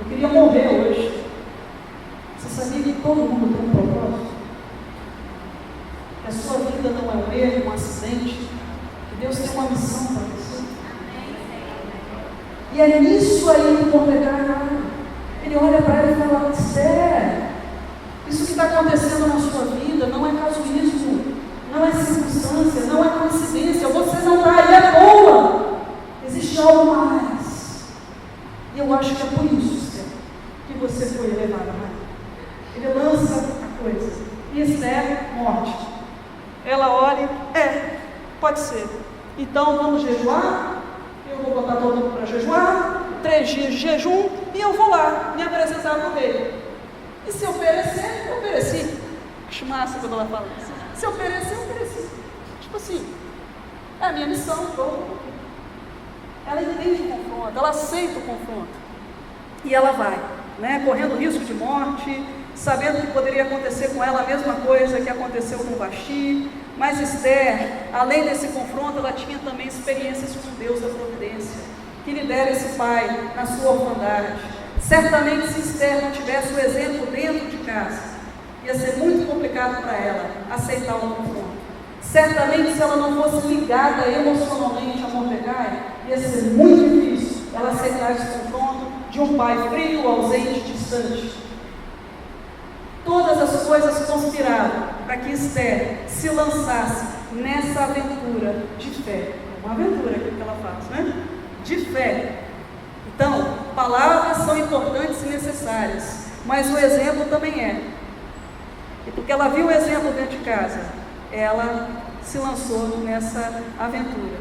eu queria morrer hoje. Você sabia que todo mundo tem um propósito? Que a sua vida não é um erro, um acidente, que Deus tem uma missão para você. E é nisso aí que Mordecai olha. Ele olha para ela e fala, Esther, isso que está acontecendo na sua vida não é casuísmo, não é circunstância, não é coincidência, você não está aí à toa, existe algo mais. E eu acho que é por isso, Esther, que você foi elevada a rainha. Ele lança a coisa, e Esther morte. Ela olha, pode ser, então vamos jejuar, eu vou botar todo mundo para jejuar, 3 dias de jejum, e eu vou lá me apresentar para o rei. E se eu perecer, eu pereci. Acho massa quando ela fala isso. Se eu perecer, eu pereci. Tipo assim, é a minha missão. Ela entende o confronto, ela aceita o confronto. E ela vai, né, correndo risco de morte, sabendo que poderia acontecer com ela a mesma coisa que aconteceu com Vasti. Mas Esther, além desse confronto, ela tinha também experiências com Deus da providência, que lhe dera esse pai na sua orfandade. Certamente, se Esther não tivesse o exemplo dentro de casa, ia ser muito complicado para ela aceitar o confronto. Certamente, se ela não fosse ligada emocionalmente a Mordecai, ia ser muito difícil ela aceitar esse confronto de um pai frio, ausente, distante. Todas as coisas conspiraram para que Esther se lançasse nessa aventura de fé. Uma aventura aqui que ela faz, né? De fé. Então, palavras são importantes e necessárias, mas o exemplo também é. E porque ela viu o exemplo dentro de casa, ela se lançou nessa aventura.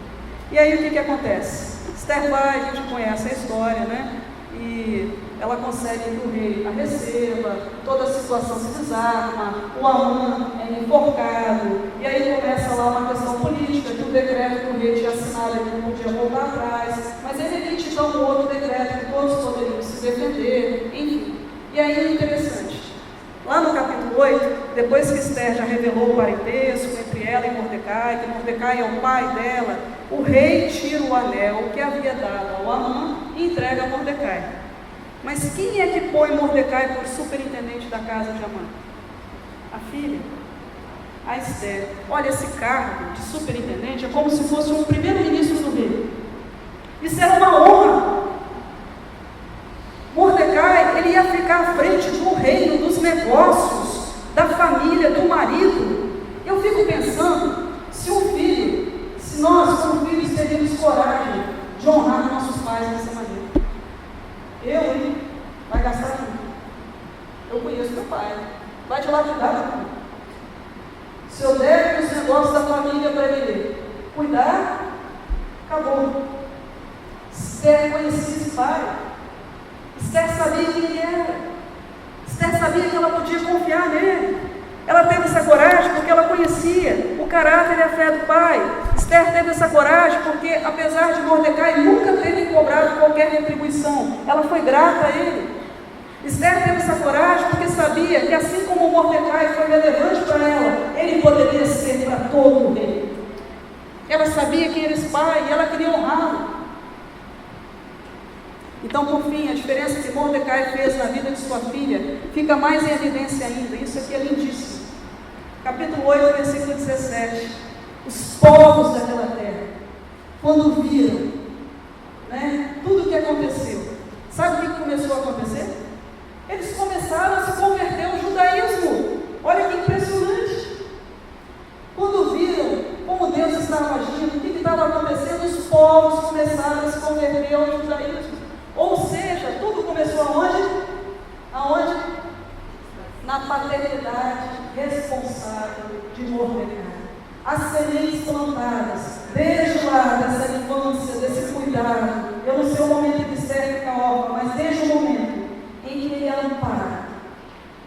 E aí o que acontece? Esther vai, a gente conhece a história, né? E ela consegue que o rei a receba, toda a situação se desarma, o Amã é enforcado, e aí começa lá uma questão política, que o decreto que o rei tinha assinado ele não podia voltar atrás, mas ele emite então um outro decreto que todos poderiam se defender, enfim. E aí é interessante, lá no capítulo 8, depois que Esther já revelou o parentesco entre ela e Mordecai, que Mordecai é o pai dela, o rei tira o anel que havia dado ao Amã e entrega a Mordecai. Mas quem é que põe Mordecai por superintendente da casa de Amã? A filha, a Esther. Olha, esse cargo de superintendente é como se fosse um primeiro-ministro do rei. Isso era uma honra. Mordecai, ele ia ficar à frente do reino, dos negócios, da família, do marido. Eu fico pensando, se nós, como filhos, teríamos coragem de honrar nossos pais dessa maneira. Vai gastar tudo. Eu conheço meu pai, vai te lapidar tudo. Se eu der os negócios da família para ele cuidar, acabou. Esther conhecia esse pai. Esther sabia quem ele era. Esther sabia que ela podia confiar nele. Ela teve essa coragem porque ela conhecia o caráter e a fé do pai. Esther teve essa coragem porque, apesar de Mordecai nunca ter cobrado qualquer retribuição, ela foi grata a ele. Esther teve essa coragem porque sabia que, assim como Mordecai foi relevante para ela, ele poderia ser para todo o reino. Ela sabia quem era esse pai e ela queria honrá-lo. Então, por fim, a diferença que Mordecai fez na vida de sua filha fica mais em evidência ainda. Isso aqui é lindíssimo. Capítulo 8, versículo 17. Os povos daquela terra, quando viram, tudo o que aconteceu, sabe o que começou a acontecer? Eles começaram a se converter ao judaísmo. Olha que impressionante. Quando viram como Deus estava agindo, o que estava acontecendo, os povos começaram a se converter ao judaísmo. Ou seja, tudo começou aonde? Aonde? Na paternidade responsável de Mordecai. As sementes plantadas, desde lá, dessa infância, desse cuidado. Eu não sei o momento que serve a obra, mas desde o momento em que ele ampara,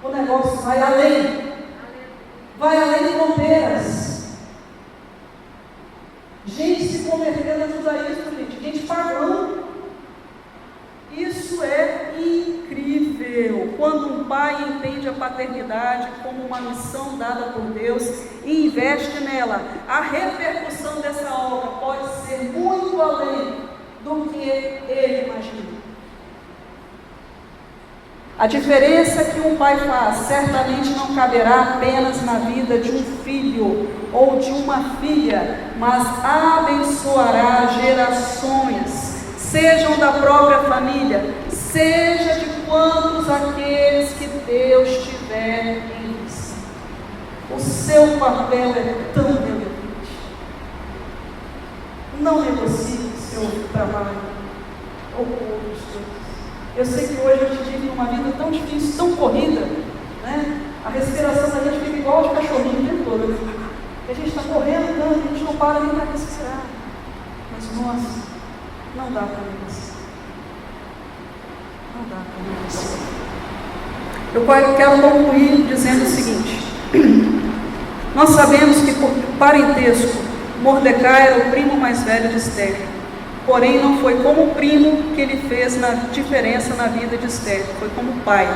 o negócio vai além de fronteiras. Gente se convertendo ao judaísmo, gente pagã. Isso é incrível. Quando um pai entende a paternidade como uma missão dada por Deus e investe nela, a repercussão dessa obra pode ser muito além do que ele imagina. A diferença que um pai faz certamente não caberá apenas na vida de um filho ou de uma filha, mas abençoará gerações, sejam da própria família, seja de quantos aqueles que Deus tiver em missão. O seu papel é tão relevante. Não negocie o seu trabalho ou outros coisas. Eu sei que hoje a gente vive numa vida tão difícil, tão corrida, A respiração da gente fica igual de cachorrinho o tempo todo. A gente está correndo tanto, a gente não para nem para respirar. Mas nossa, não dá para negociar. Não dá para negociar. Eu quero concluir dizendo o seguinte: nós sabemos que por parentesco, Mordecai era o primo mais velho de Esther. Porém, não foi como primo que ele fez na diferença na vida de Esther, foi como pai.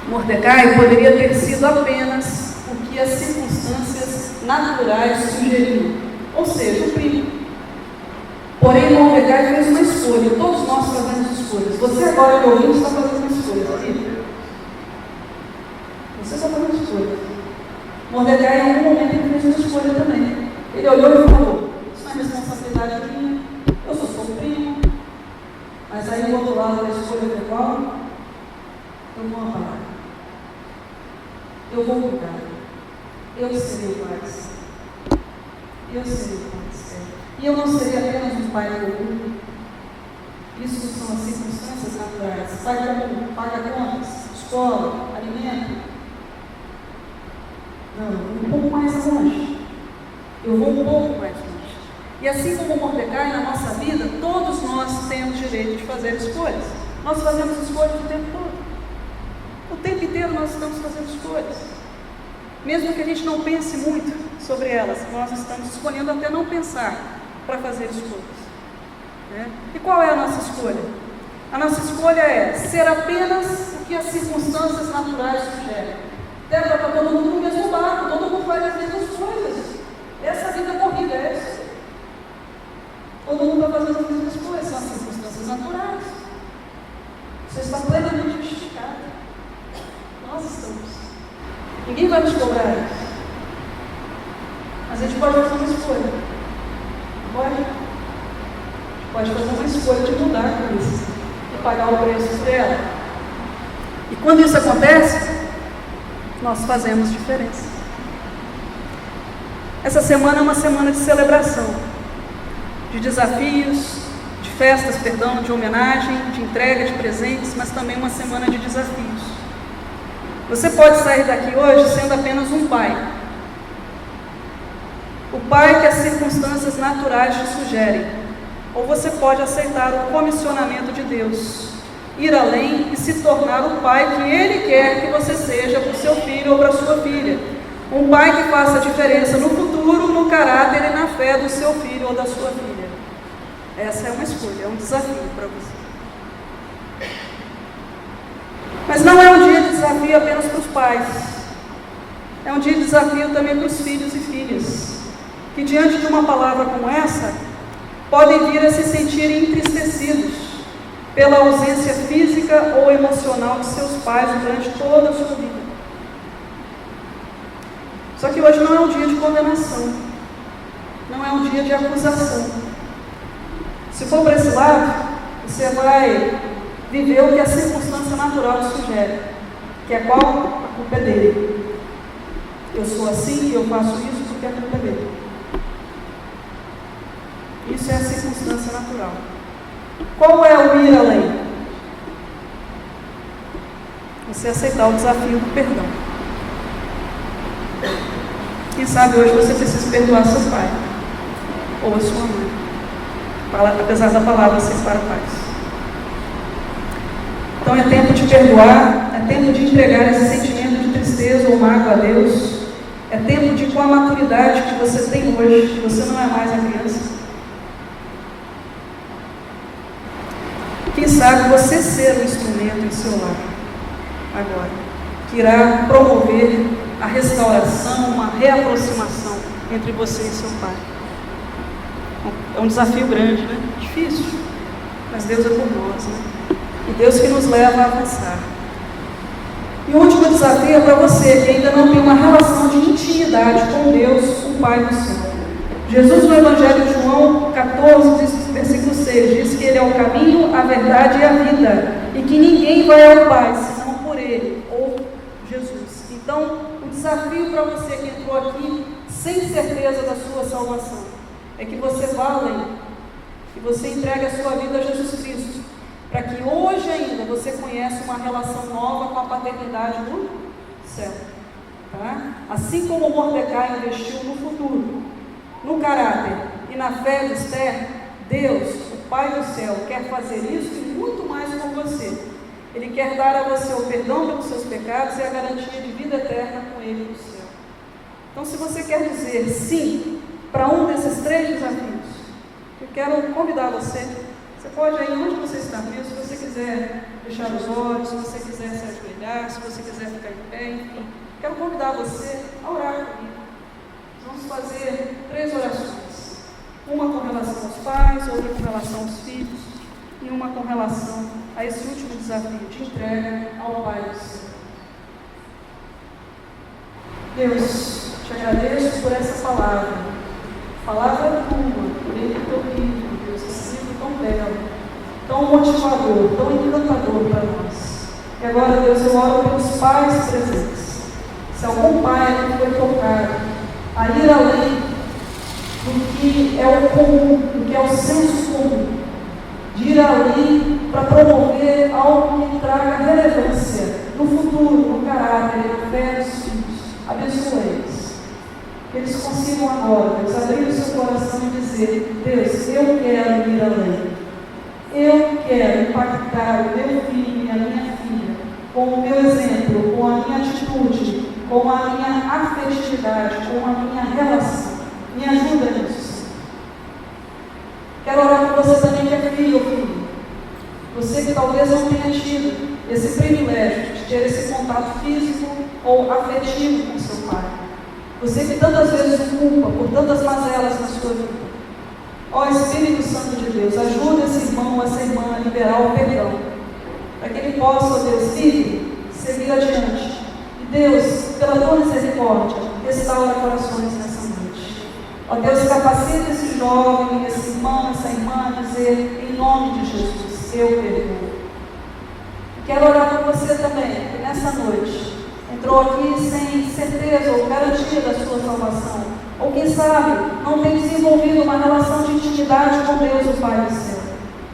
Mordecai poderia ter sido apenas o que as circunstâncias naturais sugeriam, ou seja, o primo. Porém, Mordecai fez uma escolha. Todos nós fazemos escolhas. Você agora, meu ouvinte, está fazendo uma escolha, sabia? Você está fazendo escolha. Mordecai, em algum momento, ele fez uma escolha também. Ele olhou e falou: isso não é responsabilidade minha, eu sou seu primo. Mas aí, do outro lado da escolha foi qual? Eu vou amparar. Eu vou cuidar. Eu serei o pai. Eu serei o pai. E eu não seria apenas um pai do mundo. Isso são as circunstâncias naturais. Paga contas, escola, alimento. Não, um pouco mais longe. Eu vou um pouco mais longe. E assim como Mordecai, na nossa vida, todos nós temos direito de fazer escolhas. Nós fazemos escolhas o tempo todo. O tempo inteiro nós estamos fazendo escolhas. Mesmo que a gente não pense muito sobre elas, nós estamos escolhendo até não pensar para fazer escolhas. E qual é a nossa escolha? A nossa escolha é ser apenas o que as circunstâncias naturais sugerem. Deve estar todo mundo no mesmo barco, todo mundo faz as mesmas coisas. Essa vida corrida é essa. Todo mundo está fazendo as mesmas coisas, são as circunstâncias naturais. Você está plenamente justificado. Nós estamos. Ninguém vai nos cobrar isso. Mas a gente pode fazer uma escolha. Pode fazer uma escolha de mudar com isso e pagar o preço dela. E quando isso acontece, nós fazemos diferença. Essa semana é uma semana de celebração, de desafios, de festas, de homenagem, de entrega de presentes, mas também uma semana de desafios. Você pode sair daqui hoje sendo apenas um pai. O pai que as circunstâncias naturais te sugerem. Ou você pode aceitar o comissionamento de Deus, ir além e se tornar o pai que Ele quer que você seja para o seu filho ou para a sua filha. Um pai que faça a diferença no futuro, no caráter e na fé do seu filho ou da sua filha. Essa é uma escolha, é um desafio para você. Mas não é um dia de desafio apenas para os pais. É um dia de desafio também para os filhos e filhas, que diante de uma palavra como essa, podem vir a se sentirem entristecidos pela ausência física ou emocional de seus pais durante toda a sua vida. Só que hoje não é um dia de condenação, não é um dia de acusação. Se for para esse lado, você vai viver o que a circunstância natural te sugere, que é qual? A culpa é dele. Eu sou assim e eu faço isso porque a culpa é dele. Isso é a circunstância natural. Qual é o ir além? Você aceitar o desafio do perdão. Quem sabe hoje você precisa perdoar seu pai ou a sua mãe, apesar da palavra ser para paz. Então é tempo de perdoar, é tempo de entregar esse sentimento de tristeza ou mágoa a Deus. É tempo de, com a maturidade que você tem hoje, que você não é mais a criança, quem sabe você ser um instrumento em seu lar, agora, que irá promover a restauração, uma reaproximação entre você e seu pai. É um desafio grande, né? Difícil, mas Deus é por nós, né? E Deus que nos leva a avançar. E o último desafio é para você que ainda não tem uma relação de intimidade com Deus, o Pai do céu. Jesus, no Evangelho de João 14, versículo 6, diz que Ele é o caminho, a verdade e a vida, e que ninguém vai ao Pai, senão por Ele, ou Jesus. Então, o desafio para você que entrou aqui, sem certeza da sua salvação, é que você vá além, que você entregue a sua vida a Jesus Cristo, para que hoje ainda você conheça uma relação nova com a paternidade do céu. Tá? Assim como Mordecai investiu no futuro, no caráter e na fé de Esther, Deus, o Pai do céu, quer fazer isso e muito mais com você. Ele quer dar a você o perdão pelos seus pecados e a garantia de vida eterna com Ele no céu. Então, se você quer dizer sim para um desses 3 desafios, eu quero convidar você. Você pode aí, onde você está mesmo, se você quiser fechar os olhos, se você quiser se ajoelhar, se você quiser ficar em pé, enfim. Quero convidar você a orar comigo. Vamos fazer 3 orações. Uma com relação aos pais, outra com relação aos filhos, e uma com relação a esse último desafio de entrega ao Pai do céu. Deus, te agradeço por essa palavra. Palavra tua, por ele teu livro, Deus, esse livro tão belo, tão motivador, tão encantador para nós. E agora, Deus, eu oro pelos pais presentes. Se algum pai que foi tocado a ir além do que é o comum, do que é o senso comum, de ir além para promover algo que traga relevância no futuro, no caráter, na fé dos filhos, abençoa eles. Que eles consigam agora, Deus, abrir o seu coração e dizer: Deus, eu quero ir além. Eu quero impactar o meu filho e a minha filha com o meu exemplo, com a minha atitude, com a minha afetividade, com a minha relação. Me ajuda nisso. Quero orar por você também que é filho ou filha. Você que talvez não tenha tido esse privilégio de ter esse contato físico ou afetivo com seu pai. Você que tantas vezes o culpa por tantas mazelas na sua vida. Ó Espírito Santo de Deus, ajuda esse irmão, essa irmã a liberar o perdão, para que ele possa, ó Deus, filho, seguir adiante. E Deus, pela tua misericórdia, restaura corações nessa noite. Ó Deus, capacita esse jovem, esse irmão, essa irmã a dizer, em nome de Jesus, eu perdoo. Quero orar por você também, que nessa noite entrou aqui sem certeza ou garantia da sua salvação, ou quem sabe não tem desenvolvido uma relação de intimidade com Deus, o Pai do céu.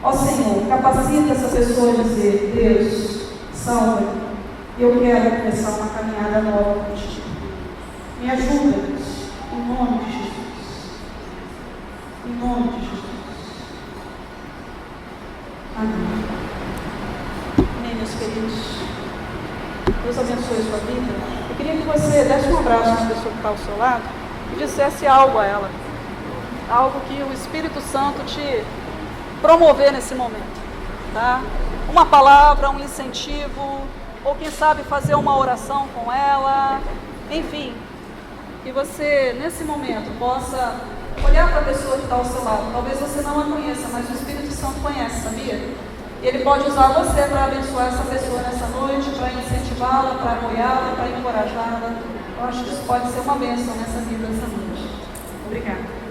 Ó Senhor, capacita essa pessoa a dizer: Deus, salva-me, eu quero começar uma caminhada nova contigo. Me ajuda, Deus, em nome de Jesus. Em nome de Jesus. Amém. Amém, meus queridos. Deus abençoe a sua vida. Eu queria que você desse um abraço à pessoa que está ao seu lado e dissesse algo a ela. Algo que o Espírito Santo te promover nesse momento. Tá? Uma palavra, um incentivo, ou quem sabe fazer uma oração com ela. Enfim, que você, nesse momento, possa olhar para a pessoa que está ao seu lado. Talvez você não a conheça, mas o Espírito Santo conhece, sabia? Ele pode usar você para abençoar essa pessoa nessa noite, para incentivá-la, para apoiá-la, para encorajá-la. Eu acho que isso pode ser uma bênção nessa vida, essa noite. Obrigada.